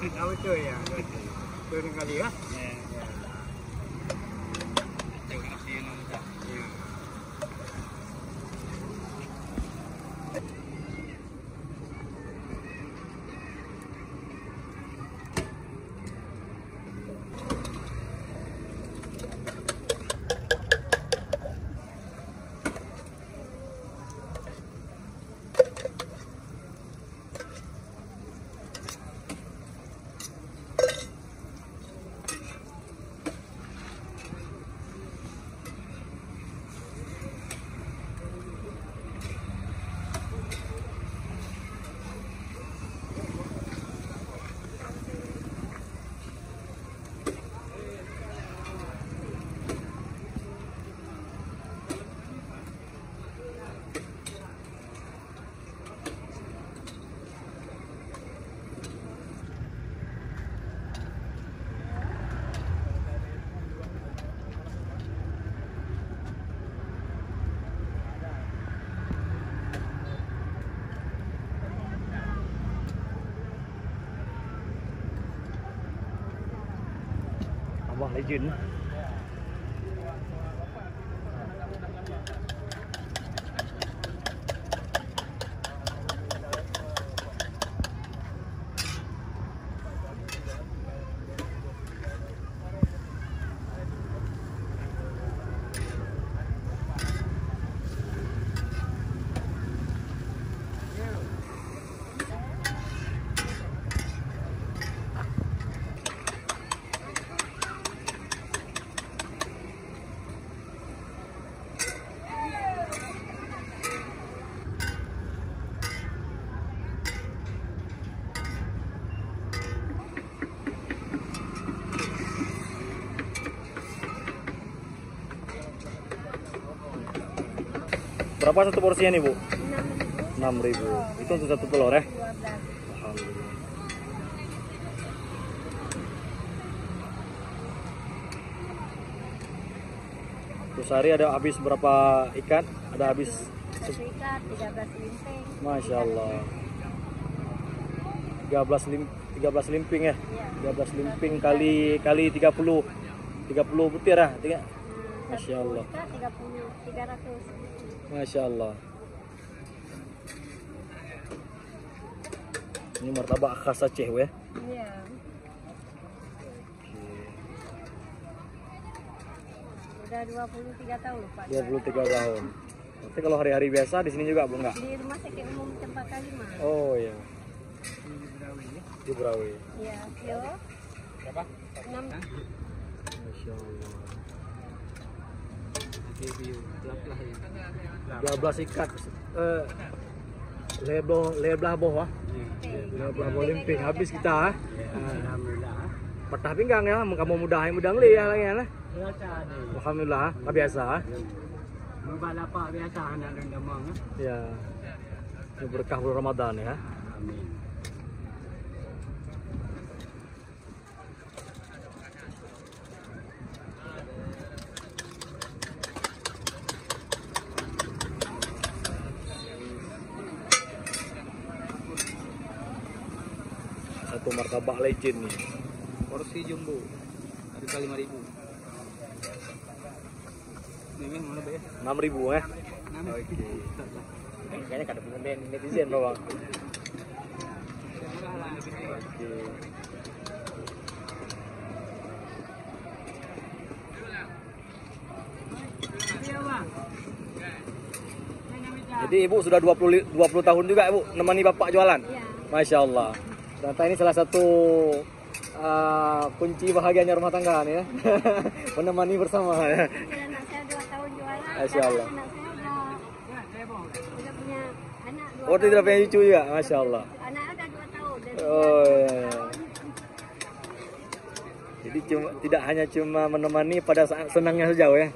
Tahu itu ya. Itu kali ya. Abang legend. Berapa satu porsinya nih, Bu? 6.000. Itu untuk satu telur ya? 12. Alhamdulillah. Terus hari ada habis berapa ikan? Ada habis Satu ikat 13 limping. Masya Allah. 13 limping ya? Iya. 13 limping kali 30 butir ya? Masya Allah. Satu ikat 300. Masya Allah. Ini martabak khas Aceh ya? Iya. Udah 23 tahun Pak. 23 tahun. Tapi kalau hari-hari biasa di sini juga, Bu, enggak? Di rumah sakit umum Cempaka 5. Oh iya. Di Berawi. Iya, kilo. Berapa? 6. Masya Allah. 12 12 ikat. Lebelah bawah. Lebelah bawah limping. Habis kita. Alhamdulillah. Patah pinggang ya, kamu mudah li ya lagi ya. Biasa deh. Alhamdulillah, biasa. Balapak biasa anak dan demang. Ya. Ini berkah bulan Ramadan ya. Amin. Satu martabak legend nih. Porsi jumbo. Harga 5.000. Ini mana be? 6.000 ya. Oke. Kayaknya kada punya netizen bawang. Oke. Jadi Ibu sudah 20 tahun juga Ibu nemani Bapak jualan? Iya. Masya Allah. Ternyata ini salah satu kunci bahagianya rumah tangga nih ya. Menemani bersama ya. Anak saya 2 tahun jualan. Masya Allah. Anak saya udah punya anak 2 Oh, tidak punya cucu juga? Masya Allah. Anak ada 2 tahun. Dan Oh dia iya. 2 tahun. Jadi tidak hanya cuma menemani pada saat senangnya saja ya. Iya.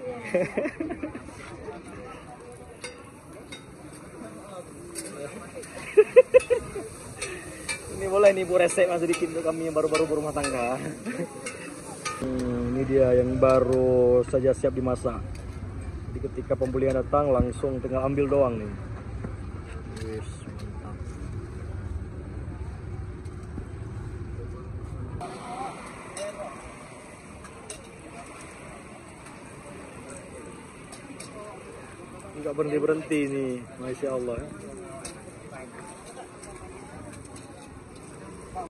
Ini boleh nih Bu resep mas sedikit untuk kami yang baru-baru berumah tangga. Ini dia yang baru saja siap dimasak. Jadi ketika pembelian datang langsung tinggal ambil doang nih. Yes, mantap. Nggak berhenti-berhenti nih, Masya Allah.